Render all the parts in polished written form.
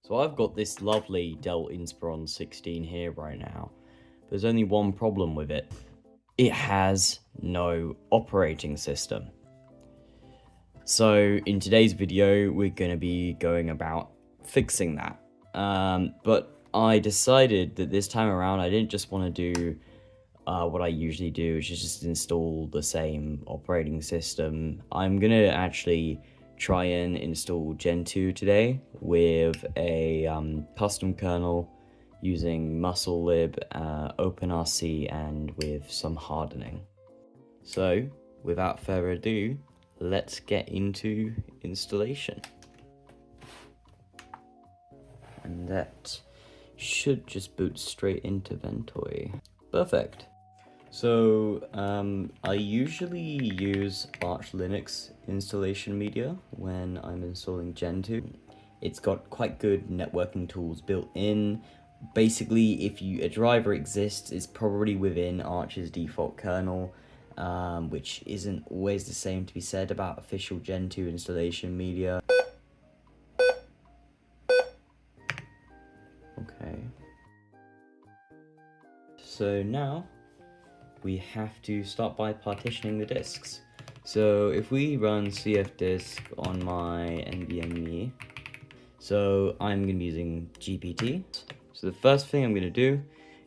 So I've got this lovely Dell Inspiron 16 here right now. There's only one problem with it. It has no operating system. So in today's video, we're going to be going about fixing that. But I decided that this time around, I didn't just want to do what I usually do, which is just install the same operating system. I'm going to actually try and install Gentoo today with a custom kernel using Musl Libc, OpenRC, and with some hardening. So without further ado, let's get into installation. And that should just boot straight into Ventoy. Perfect. So I usually use Musl Linux installation media when I'm installing Gentoo. It's got quite good networking tools built in. Basically, if a driver exists, it's probably within Arch's default kernel, which isn't always the same to be said about official Gentoo installation media. Okay. So now we have to start by partitioning the disks. So if we run cfdisk on my NVMe, so I'm going to be using GPT. So the first thing I'm going to do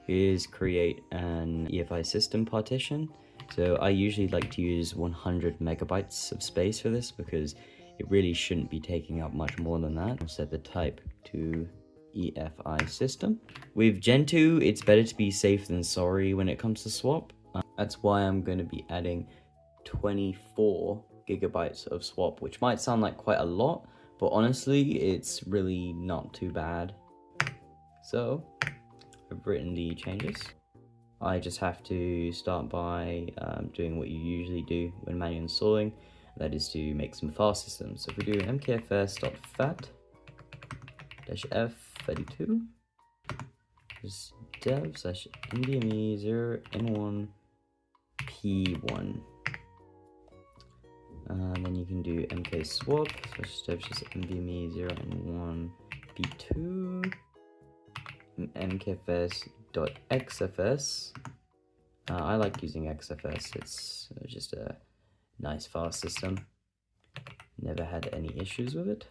is create an EFI system partition. So I usually like to use 100 megabytes of space for this because it really shouldn't be taking up much more than that. I'll set the type to EFI system. With Gentoo, it's better to be safe than sorry when it comes to swap. That's why I'm going to be adding 24 gigabytes of swap, which might sound like quite a lot, but honestly, it's really not too bad. So I've written the changes. I just have to start by doing what you usually do when manually installing, that is to make some file systems. So if we do mkfs.fat-f32 is dev/nvme0n1 p1, and then you can do mkswap /dev/nvme0n1 p2 mkfs.xfs. I like using XFS, it's just a nice file system. Never had any issues with it.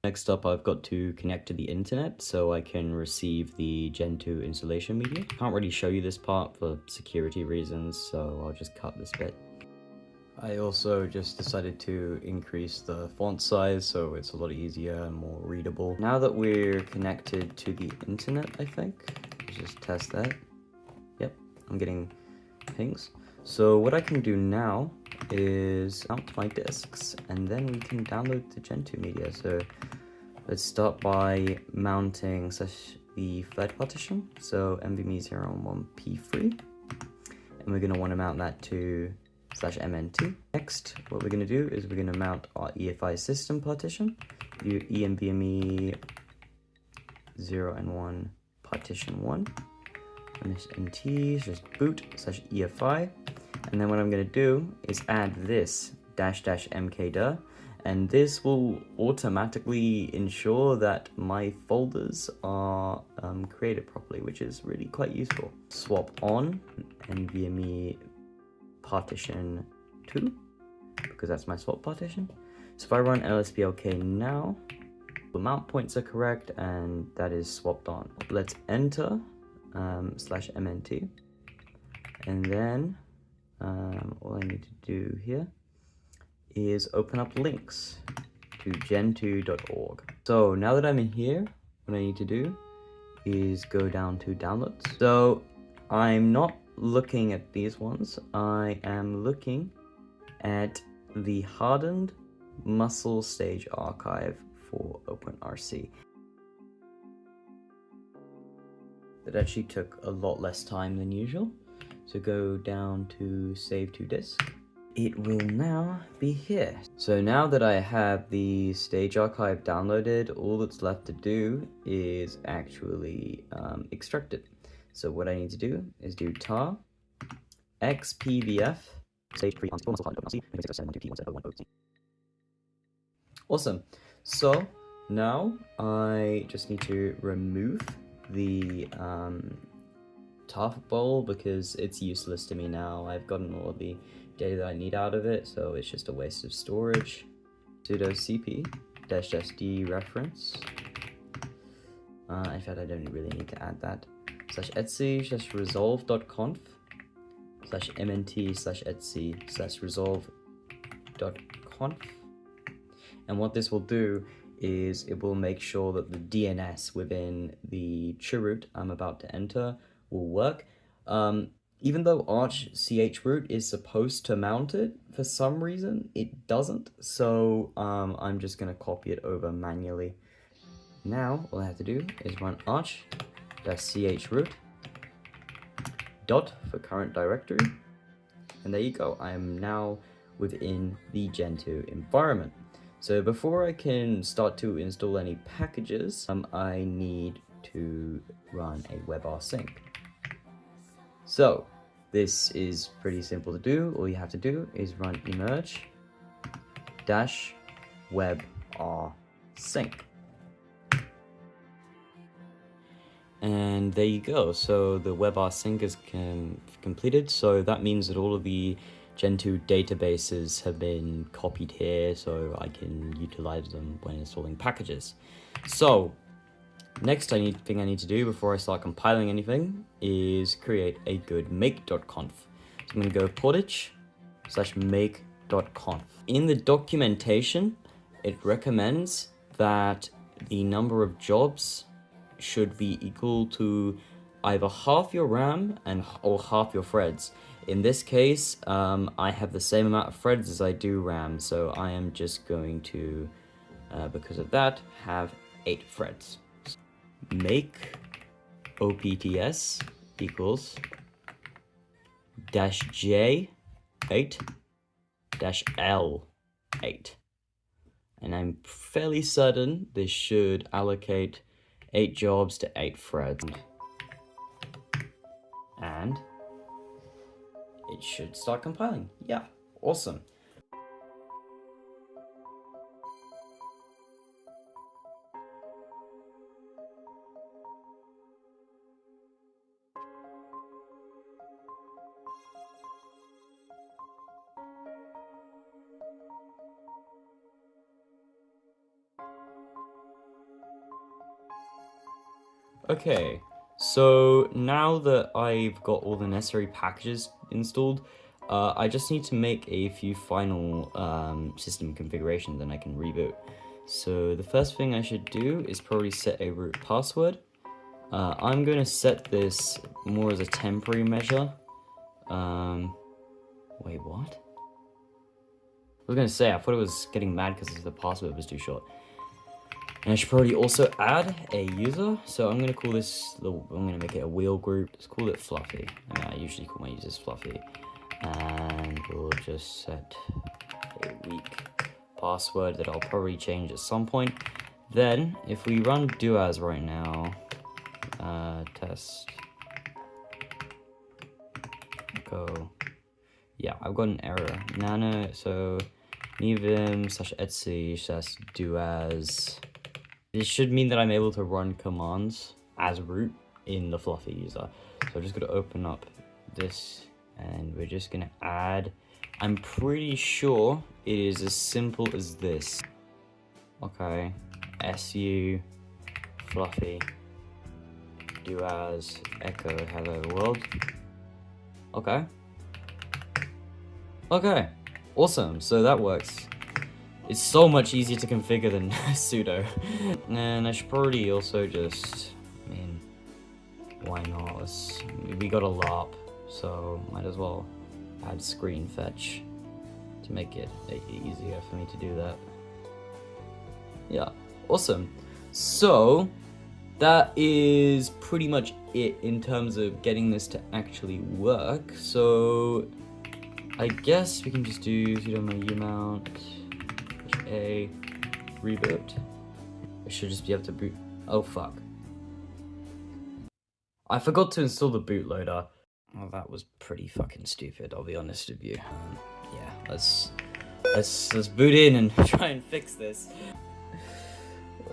Next up, I've got to connect to the internet so I can receive the Gentoo installation media. Can't really show you this part for security reasons, so I'll just cut this bit. I also just decided to increase the font size so it's a lot easier and more readable. Now that we're connected to the internet, I think, let's just test that. Yep, I'm getting pings. So what I can do now is mount my disks and then we can download the Gentoo media. So let's start by mounting the third partition, so NVMe0n1p3, and we're going to want to mount that to /mn2. Next, what we're going to do is we're going to mount our EFI system partition, do envme0n1 partition 1, and this nt is just boot /EFI, and then what I'm going to do is add this --mkdir, and this will automatically ensure that my folders are created properly, which is really quite useful. Swap on NVMe partition 2, because that's my swap partition. So if I run lsblk now, the mount points are correct and that is swapped on. Let's enter /mnt, and then all I need to do here is open up links to gentoo.org. So now that I'm in here, what I need to do is go down to downloads. So I'm not looking at these ones, I am looking at the hardened Musl stage archive for OpenRC. That actually took a lot less time than usual. So go down to save to disk. It will now be here. So now that I have the stage archive downloaded, all that's left to do is actually extract it. So what I need to do is do tar xpvf stage 3 Awesome. So Now I just need to remove the TARP bowl because it's useless to me now. I've gotten all of the data that I need out of it, so it's just a waste of storage. Sudo cp -d reference. In fact, I don't really need to add that. /etc/resolve.conf /mnt/etc/resolve.conf. And what this will do is it will make sure that the DNS within the chroot I'm about to enter will work. Even though arch chroot is supposed to mount it, for some reason it doesn't. So I'm just gonna copy it over manually. Now all I have to do is run arch-chroot dot for current directory, and there you go. I am now within the Gentoo environment. So before I can start to install any packages, I need to run a WebRC. So this is pretty simple to do. All you have to do is run emerge -WebRC. And there you go. So the WebRC is completed. So that means that all of the Gentoo databases have been copied here, so I can utilize them when installing packages. So next thing I need to do before I start compiling anything is create a good make.conf. So I'm going to go portage/make.conf. In the documentation, it recommends that the number of jobs should be equal to either half your RAM or half your threads. In this case, I have the same amount of threads as I do RAM, so I am just going to, because of that, have 8 threads. Make opts equals -j8 -l8. And I'm fairly certain this should allocate 8 jobs to 8 threads. And it should start compiling. Yeah, awesome. Okay, so now that I've got all the necessary packages installed, I just need to make a few final system configurations and I can reboot. So the first thing I should do is probably set a root password. I'm going to set this more as a temporary measure. Wait, what? I was going to say, I thought it was getting mad because the password was too short. And I should probably also add a user. So I'm going to call this, I'm going to make it a wheel group. Let's call it Fluffy. I usually call my users Fluffy. And we'll just set a weak password that I'll probably change at some point. Then, if we run doas right now, test, go, yeah, I've got an error. Nano, so nevim/etsy/doas. This should mean that I'm able to run commands as root in the Fluffy user. So I'm just going to open up this and we're just going to add, I'm pretty sure it is as simple as this. Okay, su Fluffy doas echo hello world. Okay. Okay, awesome, so that works. It's so much easier to configure than sudo. And I should probably also just, I mean, why not? We got a LARP, so might as well add screen fetch to make it easier for me to do that. Yeah, awesome. So that is pretty much it in terms of getting this to actually work. So I guess we can just do sudo umount a reboot. I should just be able to boot. Oh fuck. I forgot to install the bootloader. Well, that was pretty fucking stupid, I'll be honest with you. Yeah, let's boot in and try and fix this.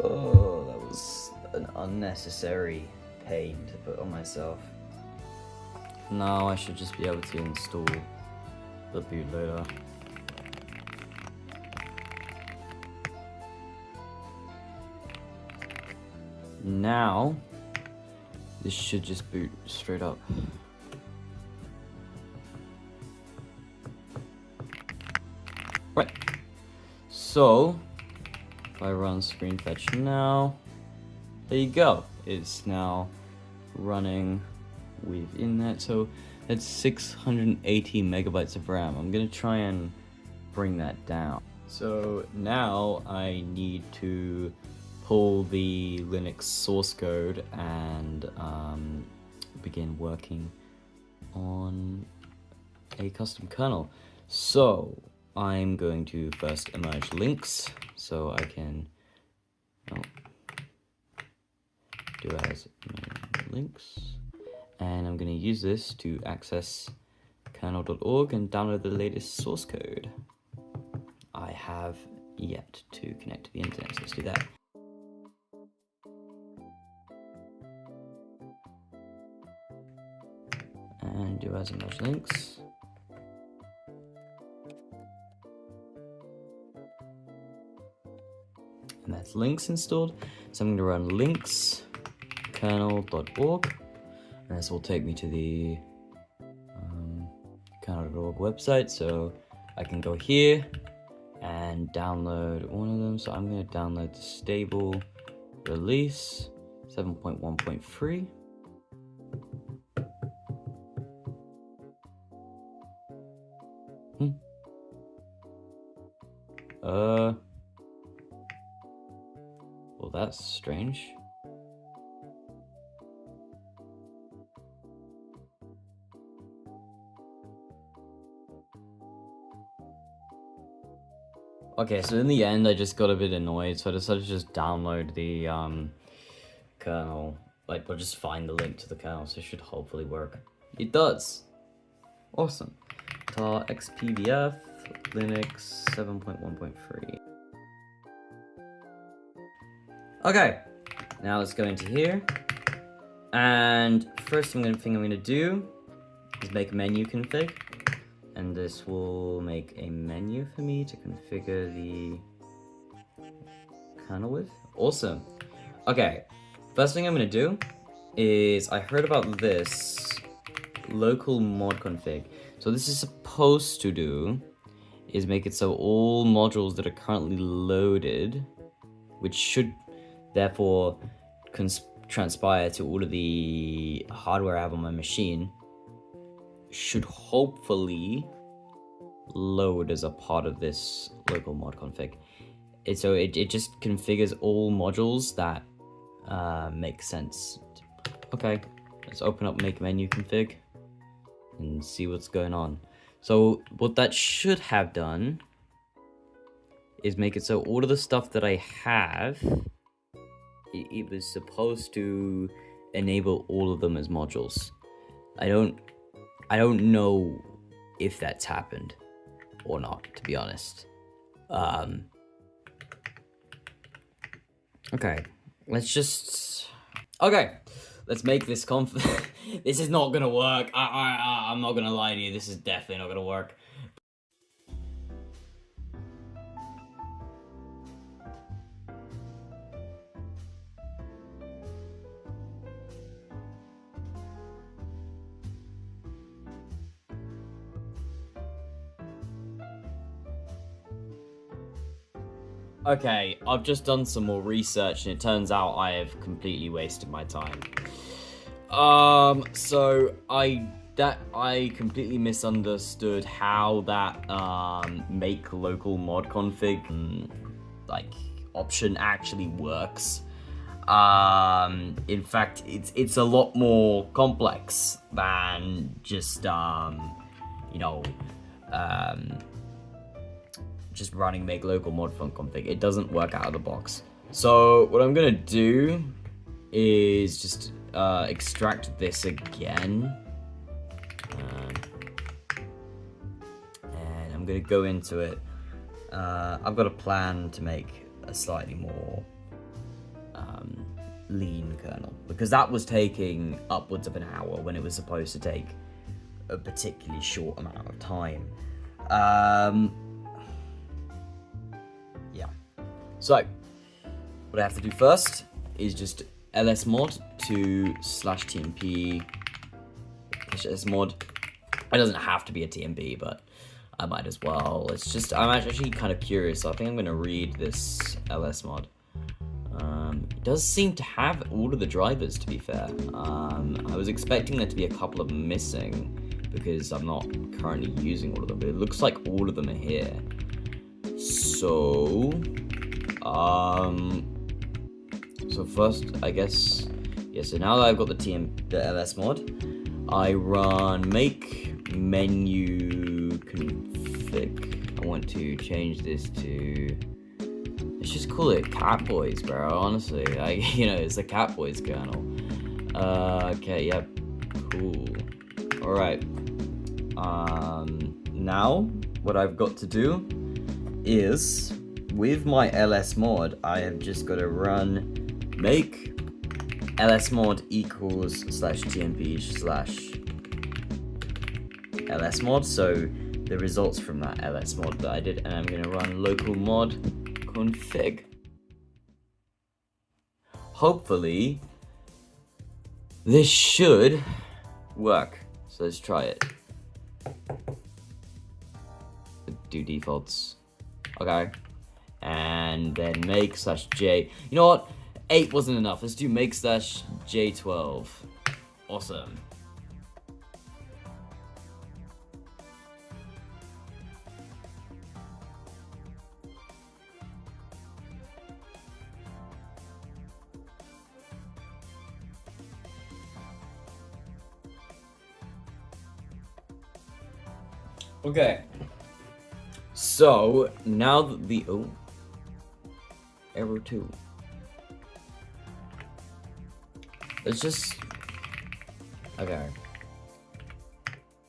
Oh, that was an unnecessary pain to put on myself. Now I should just be able to install the bootloader. Now, this should just boot straight up. Right. So, if I run screen fetch now, there you go. It's now running within that. So that's 680 megabytes of RAM. I'm gonna try and bring that down. So now I need to pull the Linux source code and begin working on a custom kernel. So I'm going to first emerge links so I can do as links, and I'm going to use this to access kernel.org and download the latest source code. I have yet to connect to the internet, so let's do that. And do as emerge links. And that's links installed. So I'm going to run links kernel.org, and this will take me to the kernel.org website. So I can go here and download one of them. So I'm going to download the stable release 7.1.3. Well, that's strange. Okay, so in the end, I just got a bit annoyed, so I decided to just download the kernel, or just find the link to the kernel, so it should hopefully work. It does. Awesome. tar xpdf Linux 7.1.3. Okay, now let's go into here, and first thing I'm gonna do is make a menu config. And this will make a menu for me to configure the kernel with. Awesome. Okay, first thing I'm gonna do is, I heard about this local mod config. So this is supposed to do is make it so all modules that are currently loaded, which should therefore transpire to all of the hardware I have on my machine, should hopefully load as a part of this local mod config. So it just configures all modules that make sense. Okay, let's open up make menu config and see what's going on. So what that should have done is make it so all of the stuff that I have, it was supposed to enable all of them as modules. I don't know if that's happened or not, to be honest. Okay, let's make this This is not gonna work. I'm not gonna lie to you, this is definitely not gonna work. Okay, I've just done some more research and it turns out I have completely wasted my time. So I completely misunderstood how that make local mod config option actually works. In fact, it's a lot more complex than just just running make local mod config. It doesn't work out of the box. So what I'm gonna do is just extract this again, and I'm gonna go into it. I've got a plan to make a slightly more lean kernel, because that was taking upwards of an hour when it was supposed to take a particularly short amount of time. Yeah. So what I have to do first is just lsmod to /tmp /smod. It doesn't have to be a TMP, but I might as well. It's just, I'm actually kind of curious, so I think I'm going to read this lsmod. It does seem to have all of the drivers, to be fair. I was expecting there to be a couple of them missing, because I'm not currently using all of them, but it looks like all of them are here. So, so first, I guess, yeah, so now that I've got the lsmod, I run make menu config. I want to change this to, let's just call it Catboys, bro, honestly. It's the Catboys kernel. Okay, yep, cool. Alright. Now, what I've got to do is, with my lsmod, I have just got to run make lsmod equals /tmp /lsmod, so the results from that lsmod that I did, and I'm going to run local mod config. Hopefully, this should work. So let's try it. Do defaults. Okay. And then make /j. You know what? 8 wasn't enough. Let's do make /j12. Awesome. Okay, so now that the error 2. Let's just, okay,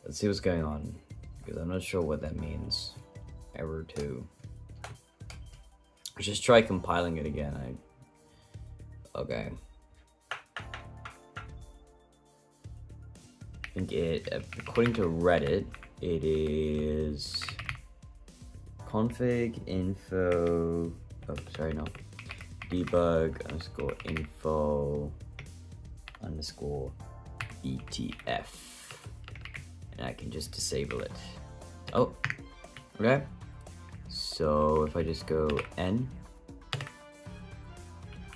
let's see what's going on, because I'm not sure what that means. Error 2. Let's just try compiling it again. Okay. I think it, according to Reddit, it is config info, debug _info _etf, and I can just disable it. Oh, okay. So if I just go n,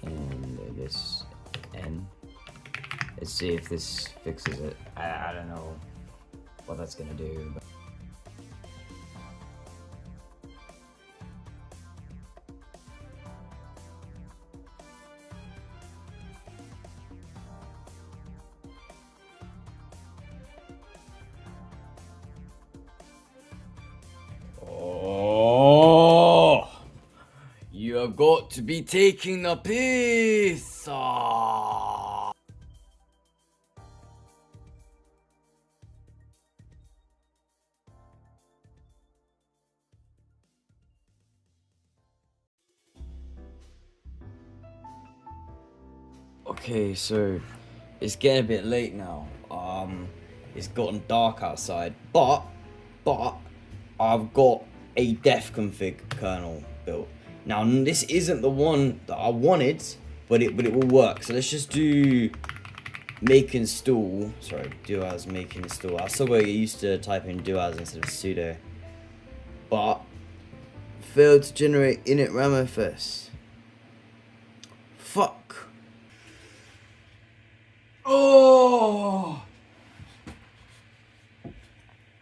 and I guess n, let's see if this fixes it. I don't know what that's gonna do. But oh, you have got to be taking the piss. Okay, so it's getting a bit late now. It's gotten dark outside, but I've got a def config kernel built. Now this isn't the one that I wanted, but it will work. So let's just do make install. Sorry, do as make install. I still got to get used to typing do as instead of sudo. But failed to generate init ramfs. Fuck.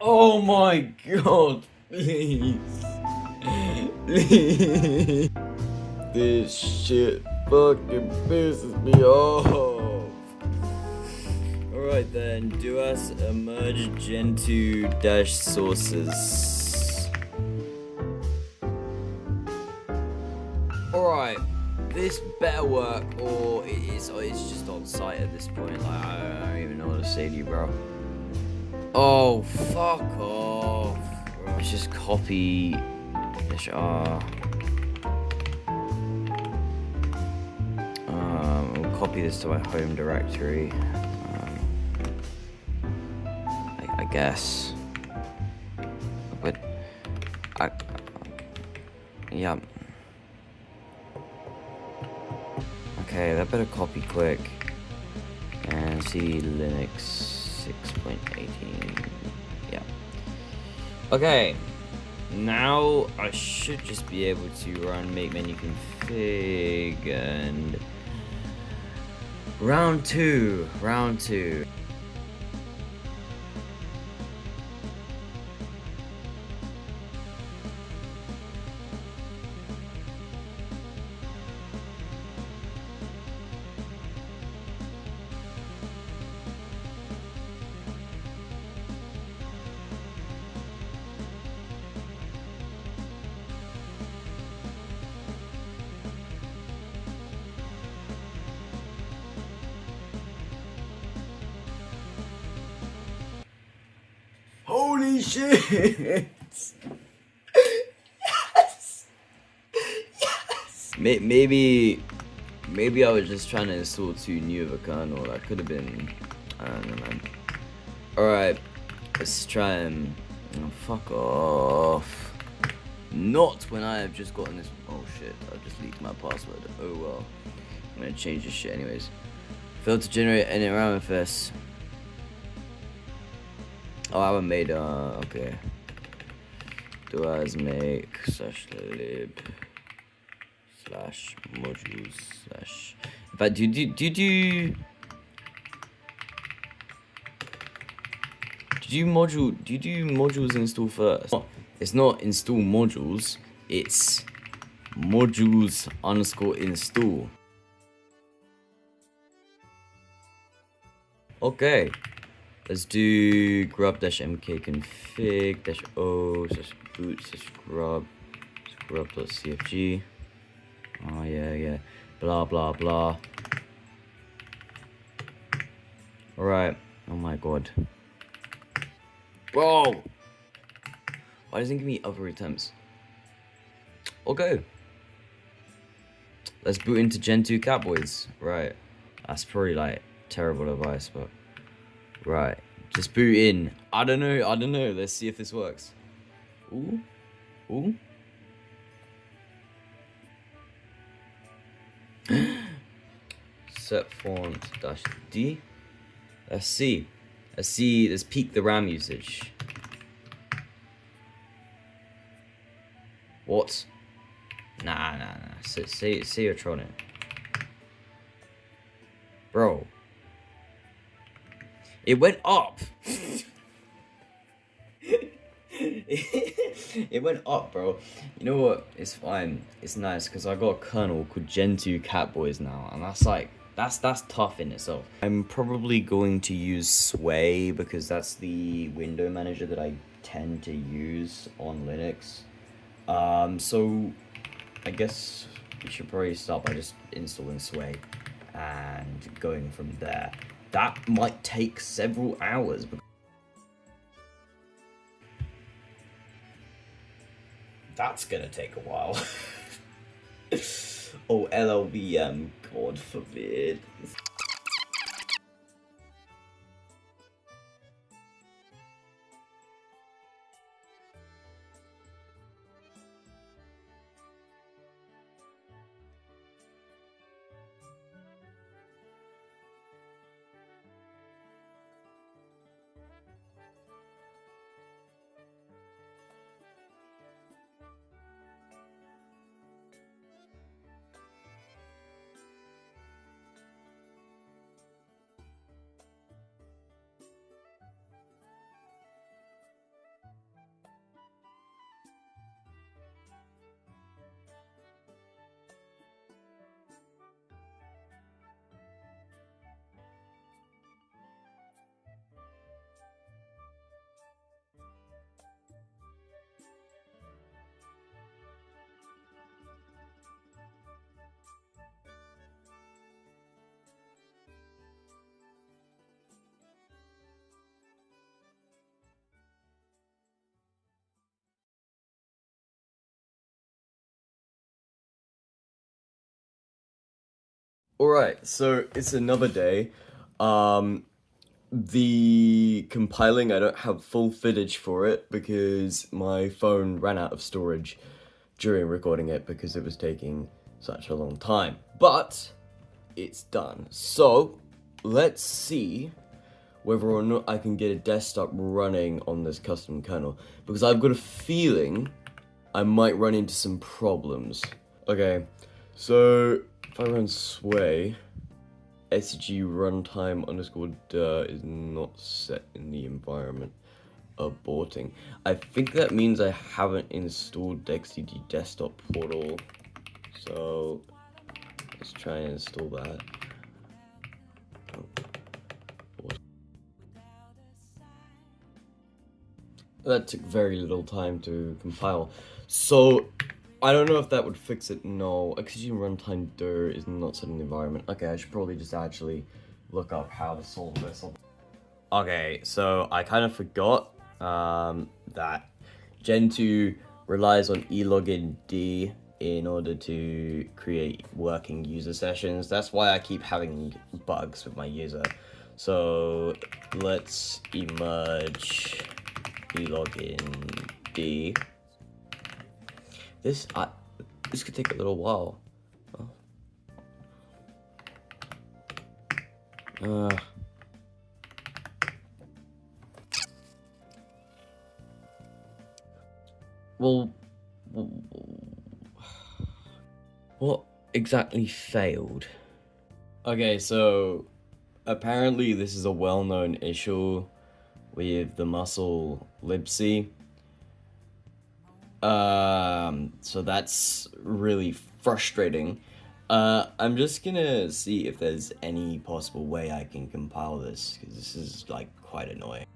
Oh my god, please. Please. This shit fucking pisses me off. Alright then, do us a merge Gentoo -sources. Alright. This better work, or it's just on site at this point. Like, I don't even know what to say to you, bro. Oh, fuck off. Let's just copy this. We'll copy copy this to my home directory. I guess. But yeah. Okay, that better copy quick. And see Linux 6.18. Yeah. Okay. Now I should just be able to run make menu config and round two. Holy shit! Yes! Yes! Maybe I was just trying to install too new of a kernel. That could have been. I don't know, man. Alright, let's try and. Oh, fuck off. Not when I have just gotten this. Oh shit, I just leaked my password. Oh well. I'm gonna change this shit anyways. Failed to generate any ramifest. Oh, I haven't made, okay. Do as make /lib /modules / in fact, do you do modules install first? It's not install modules, it's modules _install. Okay. Let's do grub-mk config -o /boot /grub.cfg. Oh yeah. Blah blah blah. Alright. Oh my god. Bro! Why doesn't it give me other attempts? Okay. Let's boot into Gentoo Catboys. Right. That's probably like terrible advice, but right. Just boot in. I don't know. Let's see if this works. Ooh. Set font -d. Let's see. Let's peek the RAM usage. What? Nah. Say you're trolling. Bro. It went up. It went up, bro. You know what? It's fine. It's nice because I got a kernel called Gentoo Catboys now, and that's like that's tough in itself. I'm probably going to use Sway because that's the window manager that I tend to use on Linux. So I guess we should probably start by just installing Sway and going from there. That might take several hours. That's gonna take a while. Oh, LLVM, God forbid. Alright, so it's another day. The compiling, I don't have full footage for it because my phone ran out of storage during recording it because it was taking such a long time. But it's done. So let's see whether or not I can get a desktop running on this custom kernel, because I've got a feeling I might run into some problems. Okay, so if I run sway, SG runtime underscore is not set in the environment. Aborting. I think that means I haven't installed the XCG desktop portal. So let's try and install that. That took very little time to compile. So I don't know if that would fix it. No, XG runtime dir is not set in the environment. Okay, I should probably just actually look up how to solve this. Okay, so I kind of forgot that Gentoo relies on eLogin-D in order to create working user sessions. That's why I keep having bugs with my user. So let's emerge eLogin-D. This could take a little while. Well, what exactly failed? Okay, so apparently this is a well-known issue with the Musl Libc. So that's really frustrating. I'm just gonna see if there's any possible way I can compile this, because this is like quite annoying.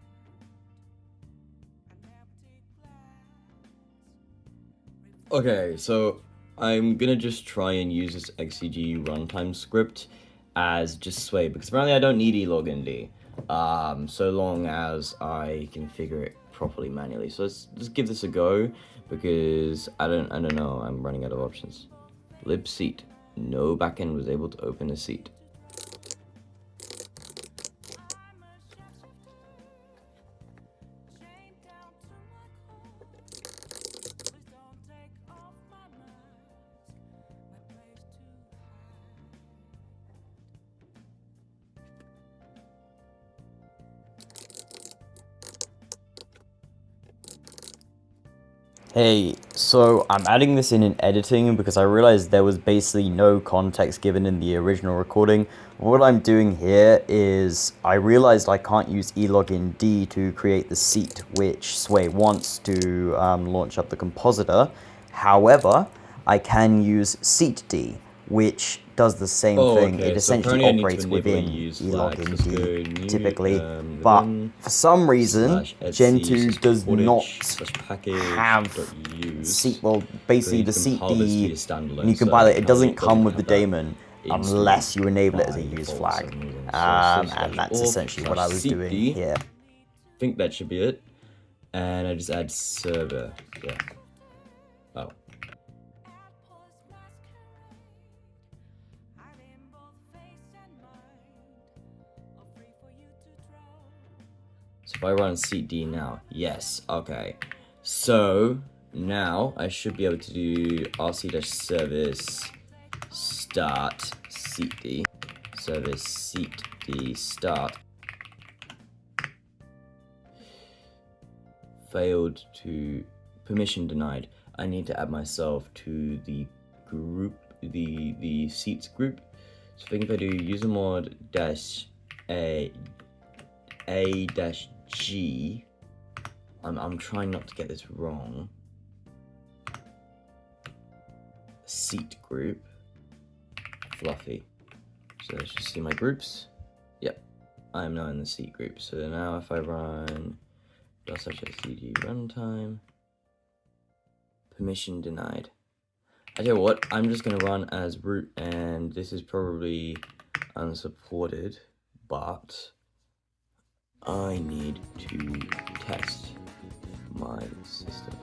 Okay, so I'm gonna just try and use this XCG runtime script as just sway, because apparently I don't need eLogin-D, so long as I configure it properly manually. So let's just give this a go, because I don't know, I'm running out of options. Libseat, no backend was able to open a seat. Hey, so I'm adding this in editing because I realized there was basically no context given in the original recording. What I'm doing here is I realized I can't use eLogin-D to create the seat which Sway wants to launch up the compositor. However, I can use seat-D, which does the same thing. Okay, It so essentially operates within eLogin-D typically, but for some reason Gentoo does not have seat. Well, basically the seat-D, when you compile it, it doesn't come with the daemon unless you enable it as a use flag, and that's essentially what I was doing here. I think that should be it, and I just add server. Yeah. Oh. So if I run seat-D now, yes, okay. So now I should be able to do rc-service start seat-D, service seat-D start. Failed to permission denied. I need to add myself to the group, the seats group. So I think if I do usermod -a-g, I'm trying not to get this wrong. Seat group, fluffy. So let's just see my groups. Yep, I am now in the seat group. So now if I run .xcg runtime, permission denied. I tell you what, I'm just gonna run as root, and this is probably unsupported, but I need to test my system.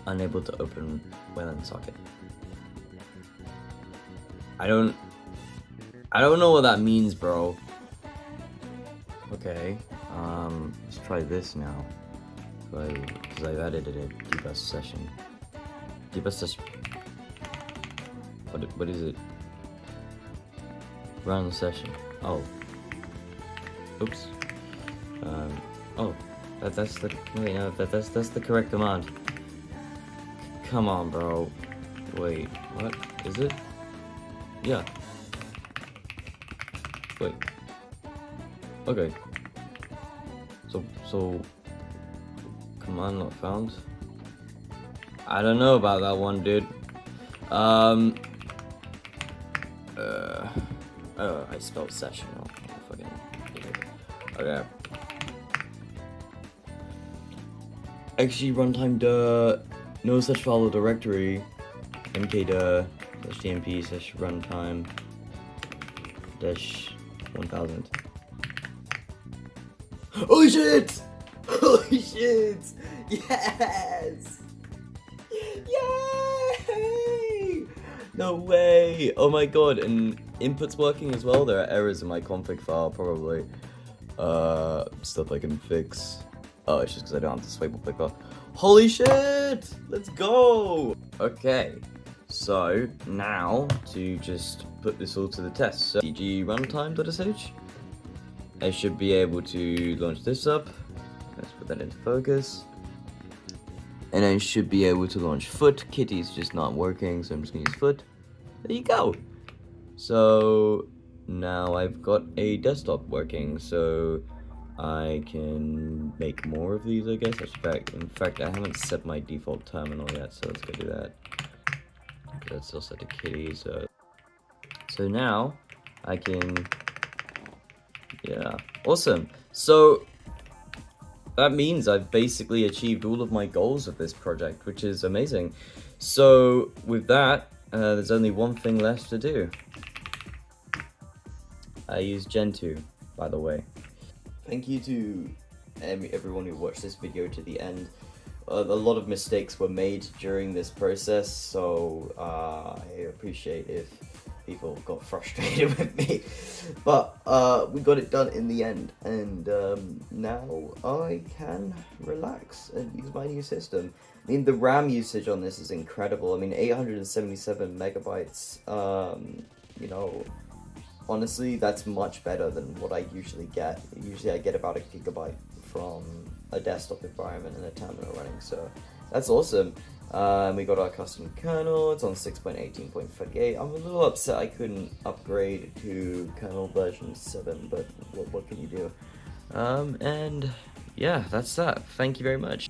Unable to open Wayland socket. I don't know what that means, bro. Okay, let's try this now. Because I've added a debug session. Debug session. What is it? Run session. Oh. Oops. Oh. That's the wait, no, that's the correct command. Come on, bro. Wait, what is it? Yeah. Wait. Okay. So command not found. I don't know about that one, dude. I spelled session. Oh, fucking idiot. Okay. Actually, runtime no such file or directory. mkdir -tmp /runtime -1000. Holy shit! Holy shit! Yes! Yay! No way! Oh my god, and input's working as well. There are errors in my config file, probably. Stuff I can fix. Oh, it's just because I don't have the swivel picker. Holy shit! Let's go! Okay, so now to just put this all to the test. So, dg runtime.sh. I should be able to launch this up. Let's put that into focus. And I should be able to launch foot. Kitty's just not working, so I'm just gonna use foot. There you go. So now I've got a desktop working, so I can make more of these, I guess. In fact, I haven't set my default terminal yet, so let's go do that. That's still set to kitty, so now I can, yeah, awesome. So that means I've basically achieved all of my goals of this project, which is amazing. So with that, there's only one thing left to do. I use Gentoo, by the way. Thank you to everyone who watched this video to the end. A lot of mistakes were made during this process, so I appreciate if people got frustrated with me. But we got it done in the end, and now I can relax and use my new system. I mean, the RAM usage on this is incredible. I mean, 877 megabytes, you know, honestly, that's much better than what I usually get. Usually I get about a gigabyte from a desktop environment and a terminal running, so that's awesome. We got our custom kernel. It's on 6.18.38. I'm a little upset I couldn't upgrade to kernel version 7, but what can you do? And yeah, that's that. Thank you very much.